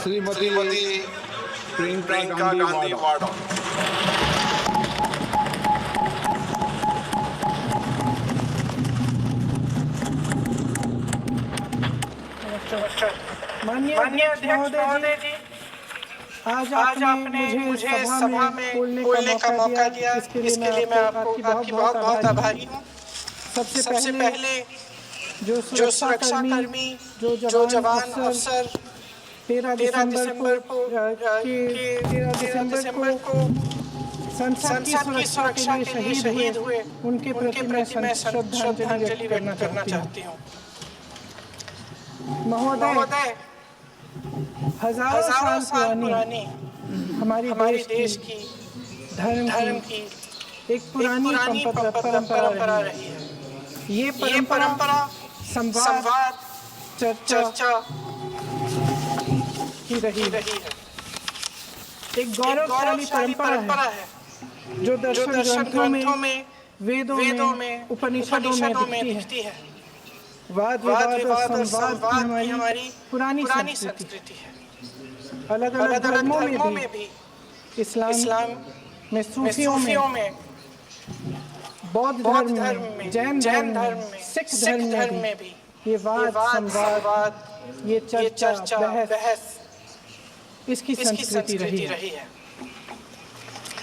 श्रीमती प्रियंका गांधी वाड़ा। माननीय अध्यक्ष महोदय जी, आज आपने मुझे सभा में बोलने का मौका दिया, इसके लिए मैं आपकी बहुत बहुत आभारी हूँ। सबसे पहले जो सुरक्षा कर्मी, जो जवान अफसर 13 दिसंबर को संसद की सुरक्षा के लिए शहीद हुए, उनके प्रति मैं श्रद्धांजलि व्यक्त करना चाहती हूँ। महोदय, हजारों साल पुरानी हमारी देश की धर्म की एक पुरानी परंपरा रही है। ये परंपरा संवाद चर्चा की रही है। एक गौरवशाली परंपरा है जो दर्शन ग्रंथों में, वेदों में, उपनिषदों में दिखती है। वाद विवाद और संवाद की हमारी पुरानी संस्कृति है। अलग अलग धर्मों में भी, इस्लाम में, सूफियों में, बौद्ध धर्म में, जैन धर्म में, सिख धर्म में भी ये वाद संवाद, ये चर्चा बहस इसकी संस्कृति रही है।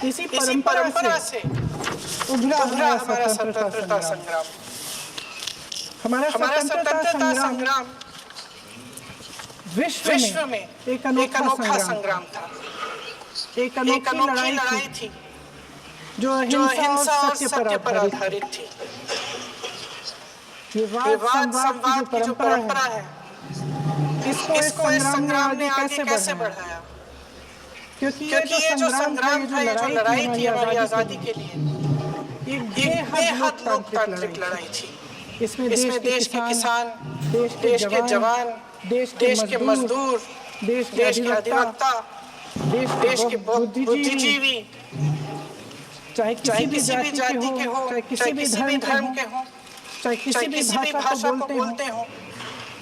इसी परंपरा से उभरा हमारा स्वतंत्रता संग्राम। हमारा स्वतंत्रता संग्राम विश्व में एक अनोखा संग्राम था। एक अनोखी लड़ाई थी जो अहिंसा और सत्य पर आधारित थी। ये वाद संवाद की जो परंपरा है, इसको इस संग्राम ने आगे कैसे बढ़ाया? क्योंकि ये जो संग्राम था, ये जो लड़ाई थी हमारी आजादी के लिए, एक बेहद लोकतांत्रिक लड़ाई थी। इसमें देश के किसान, देश के जवान, देश के मजदूर, देश के अधिवक्ता, देश के बुद्धिजीवी, चाहे किसी भी जाति के हो, चाहे किसी भी धर्म के हो, चाहे किसी भी भाषा को बोलते हो,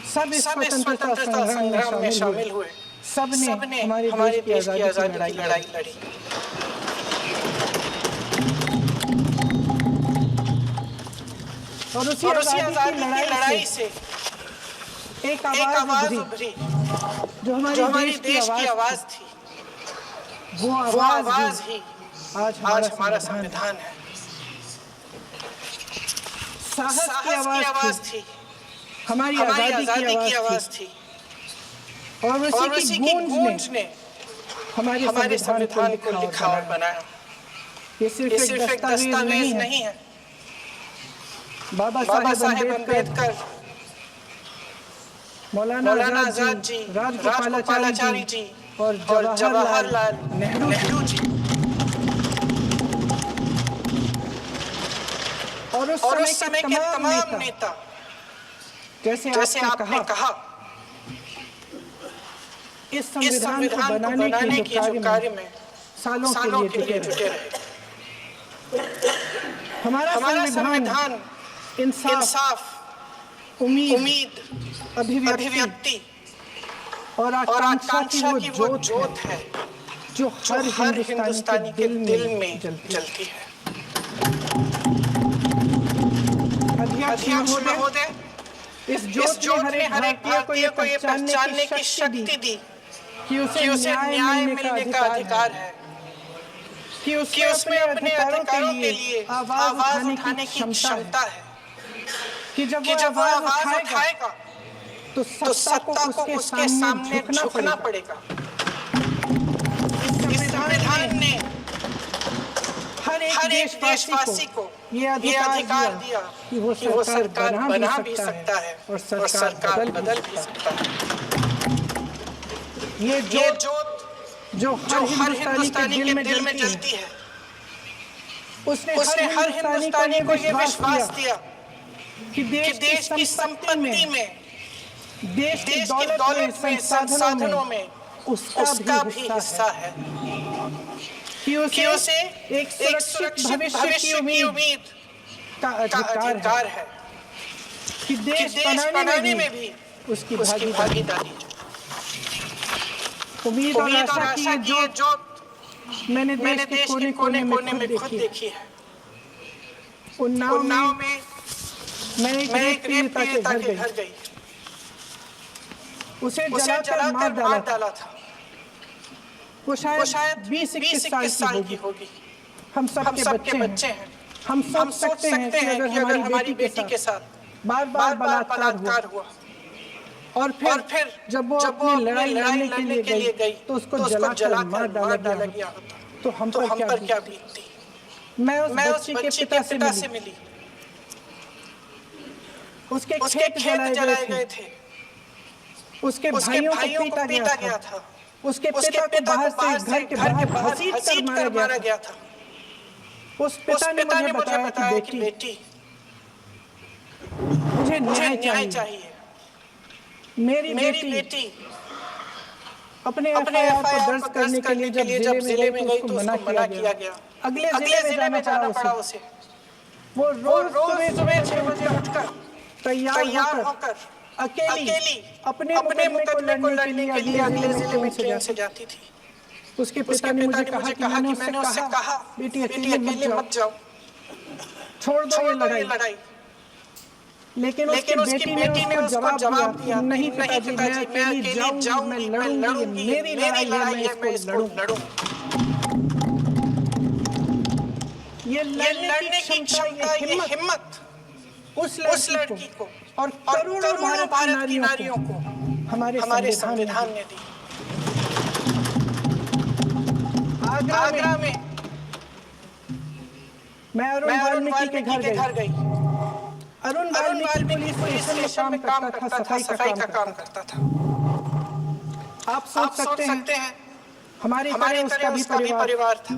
सब इस स्वतंत्रता संग्राम में शामिल हुए। सबने हमारे देश की आजादी की लड़ाई लड़ी। और उसी आजादी की लड़ाई से एक आवाज उभरी जो हमारे देश की आवाज थी। वो आवाज ही आज हमारा संविधान है। साहस की आवाज थी, हमारी आजादी की आवाज थी। और उसी की गूंज ने हमारे संविधान को लिखा और बनाया। ये सिर्फ एक दस्तावेज नहीं है। बाबा साहेब अम्बेडकर, मौलाना आजाद जी, राजगोपालाचारी जी और जवाहरलाल नेहरू जी, और उस समय के तमाम नेता, जैसे आपने कहा, इस संविधान को बनाने के जो कार्य में सालों के लिए जुटे रहे। हमारा संविधान इंसाफ, उम्मीद, अभिव्यक्ति और आकांक्षा की वो जोत है जो हर हिंदुस्तानी के दिल में जलती है। अध्यक्ष महोदय, इस जोत ने हर एक भारतीय को ये पहचानने की शक्ति दी कि उसे न्याय मिलने का अधिकार है, कि उसमें अपने अधिकारों के लिए आवाज उठाने की क्षमता है, कि जब वो आवाज उठाएगा तो सत्ता को उसके सामने झुकना पड़ेगा। इस संविधान ने हर एक देशवासी को ये अधिकार दिया कि वो सरकार बना भी सकता है और सरकार बदल भी सकता है। ये जोत जो हर हिंदुस्तानी के दिल में जलती है, उसने हर हिंदुस्तानी को ये विश्वास दिया कि देश की संपत्ति में, देश की दौलत में, संसाधनों में उसका भी हिस्सा है, कि उसे एक सुरक्षित भविष्य की उम्मीद का अधिकार है, कि देश बनाने में भी उसकी भागीदारी। उम्मीद और आशा की ये जोत मैंने देश के कोने कोने में खुद देखी है। उन्नाव में मैं एक रेप पीड़िता के घर गई। उसे जलाकर मार डाला था। वो शायद 20-21 साल की होगी। हम सबके बच्चे हैं। हम सोच सकते हैं कि अगर हमारी बेटी के साथ बार बार बलात्कार हुआ और फिर जब वो अपनी लड़ाई लड़ने के लिए गई तो उसको जलाकर मार डाला गया होता तो हम पर क्या बीतती। मैं उस बच्ची के पिता से मिली। उसके खेत जलाए गए थे। उसके भाइयों को पीटा गया था। उसके पिता को बाहर से घर के बाहर घसीट कर मारा गया था। उस पिता ने मुझे बताया कि बेटी मुझे न्याय चाहिए। मेरी बेटी अपने एफआईआर को दर्ज करने के लिए जब जिले में गई तो उसको मना किया गया। अगले जिले में जाना पड़ा उसे। वो रोज सुबह 6 बजे उठकर तैयार होकर अकेली अपने मुकदमे को लड़ने के लिए अगले जिले में ट्रेन से जाती थी। उसके पिता ने मुझे कहा कि मैंने उससे कहा बेटी अकेले मत जाओ, छोड़ दो ये लड़ाई। लेकिन उसकी बेटी ने उसको जवाब दिया नहीं पिताजी, मैं अकेली जाऊंगी, मैं लड़ूंगी, मेरी लड़ाई है, मैं इसको लड़ूं। ये लड़ने की क्षमता, ये हिम्मत उस लड़की को और करोड़ों भारत की नारियों को हमारे संविधान ने दी। आगरा में मैं अरुण वाल्मीकि के घर गई। अरुण वाल्मीकि पुलिस स्टेशन में काम करता था, सफाई का काम करता था। आप सोच सकते हैं हमारी तरह उसका भी परिवार था।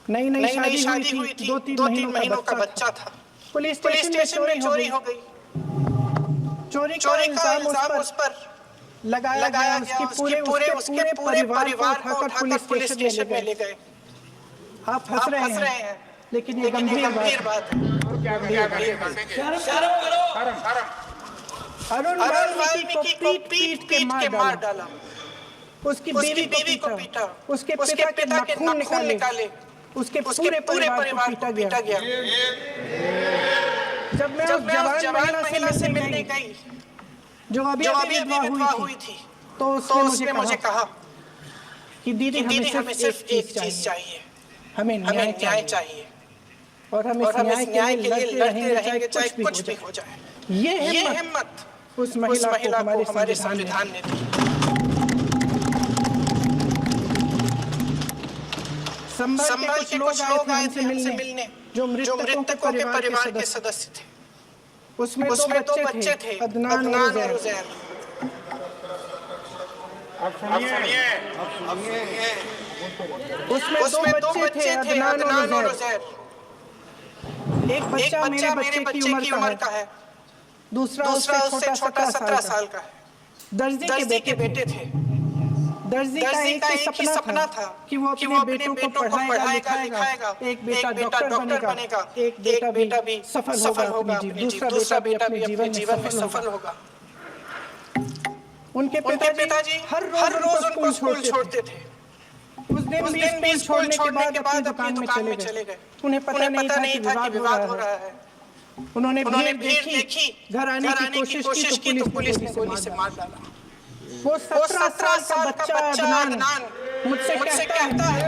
नई शादी हुई थी, 2-3 महीनों का बच्चा था। पुलिस स्टेशन में चोरी हो गई। चोरी का इल्जाम उस पर लगाया गया। उसके पूरे परिवार को उठाकर पुलिस स्टेशन में ले गए। आप हंस रहे हैं लेकिन ये गंभीर बात है। अरुण वाल्मीकि को पीट के मार डाला। उसकी बीवी को पीटा। उसके पिता के नाखून निकाले। उसके पूरे परिवार को पीटा गया। जब मैं उस जवान महिला से मिलने गई जो अभी विधवा हुई थी तो उसने मुझे कहा कि दीदी हमें सिर्फ एक चीज चाहिए, हमें न्याय चाहिए और हम इस न्याय के लिए लड़ते रहेंगे चाहे कुछ भी हो जाए। ये हिम्मत उस महिला को हमारे संविधान ने दी। संभल के कुछ लोग आए थे हमसे मिलने जो मृतकों के परिवार के सदस्य थे। उसमें 2 बच्चे थे, अदनान और उज़ैर। उसमें 2 बच्चे थे, अदनान और उज़ैर। एक बच्चा मेरे बच्चे की उम्र का है, दूसरा उससे छोटा 17 साल का है। दर्जी के बेटे थे। दर्जी का एक ही सपना था कि वो अपने बेटों को पढ़ाएगा लिखाएगा। एक बेटा डॉक्टर बनेगा, एक बेटा भी सफल होगा अपने दूसरा बेटा भी अपने जीवन में सफल होगा। उनके पिताजी हर रोज उनको स्कूल छोड़ते थे। उस दिन भी स्कूल छोड़ने के बाद अपनी दुकान में चले गए। उन्हें पता नहीं था कि विवाद हो रहा है। उन्होंने भीड़ देखी, घर आने की कोशिश की तो पुलिस ने गोली से मार डाला। वो 17 साल का बच्चा अदनान मुझसे कहता है,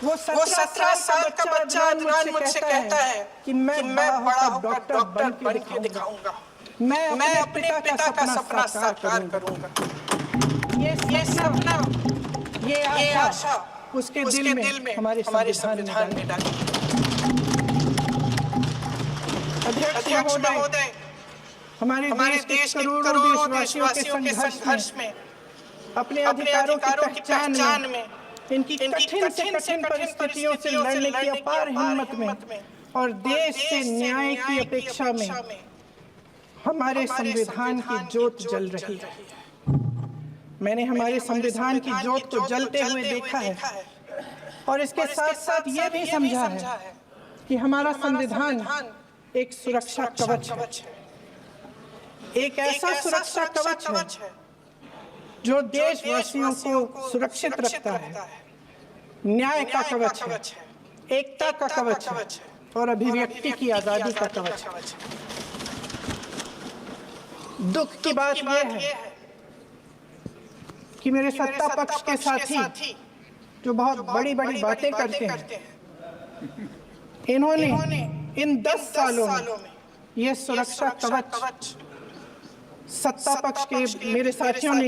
वो 17 साल का बच्चा अदनान मुझसे कहता है कि मैं बड़ा होकर डॉक्टर बन के दिखाऊंगा। मैं अपने पिता का सपना साकार करूंगा। ये सपना, ये आशा उसके दिल में हमारे संविधान में डाली। अध्यक्ष महोदय, हमारे देश के करोड़ों देशवासियों के संघर्ष में, अपने अधिकारों की पहचान में, इनकी कठिन से कठिन परिस्थितियों से लड़ने की अपार हिम्मत में और देश से न्याय की अपेक्षा में हमारे संविधान की जोत जल रही है। मैंने हमारे संविधान की जोत को जलते हुए देखा है और इसके साथ साथ ये भी समझा है कि हमारा संविधान एक सुरक्षा कवच है। एक ऐसा सुरक्षा कवच है जो देशवासियों को सुरक्षित रखता है, न्याय का कवच है, एकता का कवच है और अभिव्यक्ति की आजादी का कवच है। दुख की बात यह है कि मेरे सत्ता पक्ष के साथी जो बहुत बड़ी बड़ी बातें करते हैं, इन्होंने इन 10 सालों में ये सुरक्षा कवच, सत्ता पक्ष के मेरे साथियों ने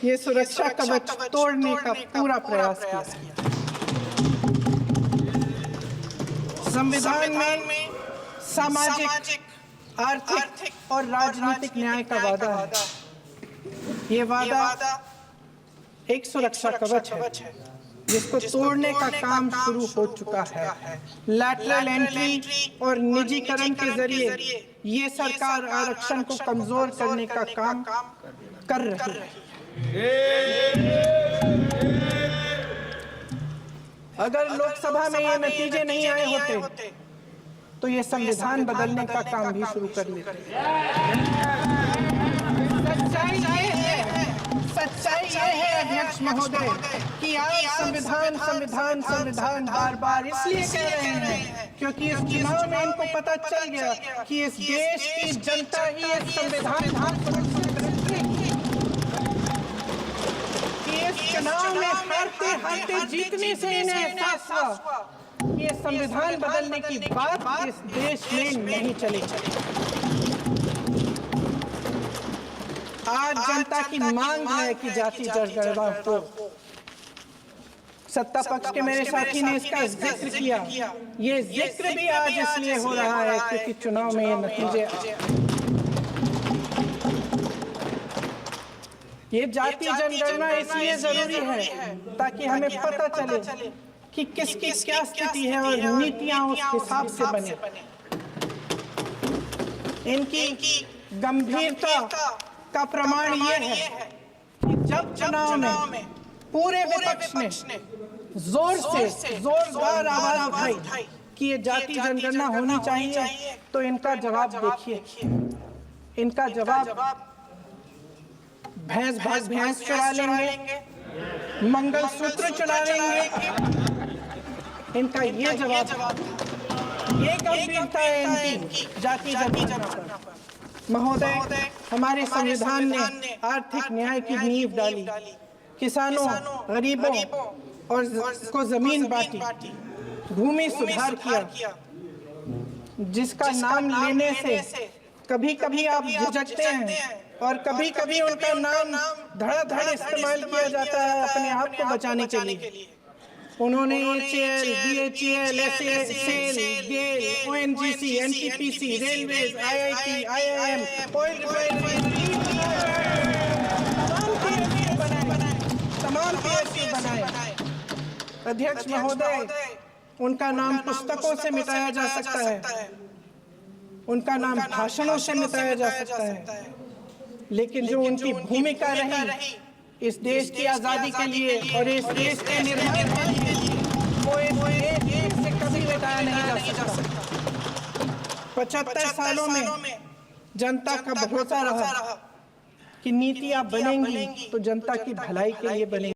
ये सुरक्षा कवच तोड़ने का पूरा प्रयास किया। संविधान में सामाजिक, आर्थिक और राजनीतिक न्याय का वादा है। ये वादा एक सुरक्षा कवच है जिसको तोड़ने का काम शुरू हो चुका है। लैटरल एंट्री और निजीकरण के जरिए ये सरकार आरक्षण को कमजोर करने का काम कर रही है। अगर लोकसभा में ये नतीजे नहीं आए होते तो ये संविधान बदलने का काम भी शुरू कर लेते। सच्चाई ये है अध्यक्ष महोदय कि आज संविधान बार बार इसलिए कह रहे हैं क्योंकि इस चुनाव में इनको पता चल गया कि इस देश की जनता ही इस संविधान कि इस चुनाव में हारते जीतने से इन्हें एहसास हुआ कि ये संविधान बदलने की बात इस देश में नहीं चलेगी। आज जनता की मांग है कि जाति जनगणना हो। सत्ता पक्ष के मेरे साथी ने इसका जिक्र किया। ये जिक्र भी आज इसलिए हो रहा है क्योंकि चुनाव में ये नतीजे ये जाति जनगणना इसलिए जरूरी है ताकि हमें पता चले कि किसकी क्या स्थिति है और नीतियां उस हिसाब से बने। इनकी गंभीरता का प्रमाण ये है कि जब चुनाव में पूरे विपक्ष ने जोरदार आवाज उठाई कि ये जाति जनगणना होनी चाहिए तो इनका जवाब देखिए। इनका जवाब भैंस चुरा लेंगे, मंगलसूत्र चुरा लेंगे। इनका ये जवाब, ये गंभीरता है इनकी जाति जनगणना। महोदय, हमारे संविधान ने आर्थिक न्याय की नींव डाली, किसानों, गरीबों और को जमीन बांटी, भूमि सुधार किया, जिसका नाम लेने से कभी-कभी आप झिझकते हैं और कभी-कभी उनका नाम धड़ाधड़ इस्तेमाल किया जाता है अपने आप को बचाने के लिए। उन्होंने HAL, BHEL, SAL, GAIL, ONGC, NTPC, railways, IIT, IIM, oil refinery, तमाम PSU बनाए। अध्यक्ष महोदय, उनका नाम पुस्तकों से मिटाया जा सकता है, उनका नाम भाषणों से मिटाया जा सकता है, लेकिन जो उनकी भूमिका रही इस देश की आजादी के लिए और इस देश के निर्माण के लिए वो इस देश से कभी मिटाया नहीं जा सकता। 75 सालों में जनता का भरोसा रहा कि नीतियां बनेंगी तो जनता की भलाई के लिए बनेंगी।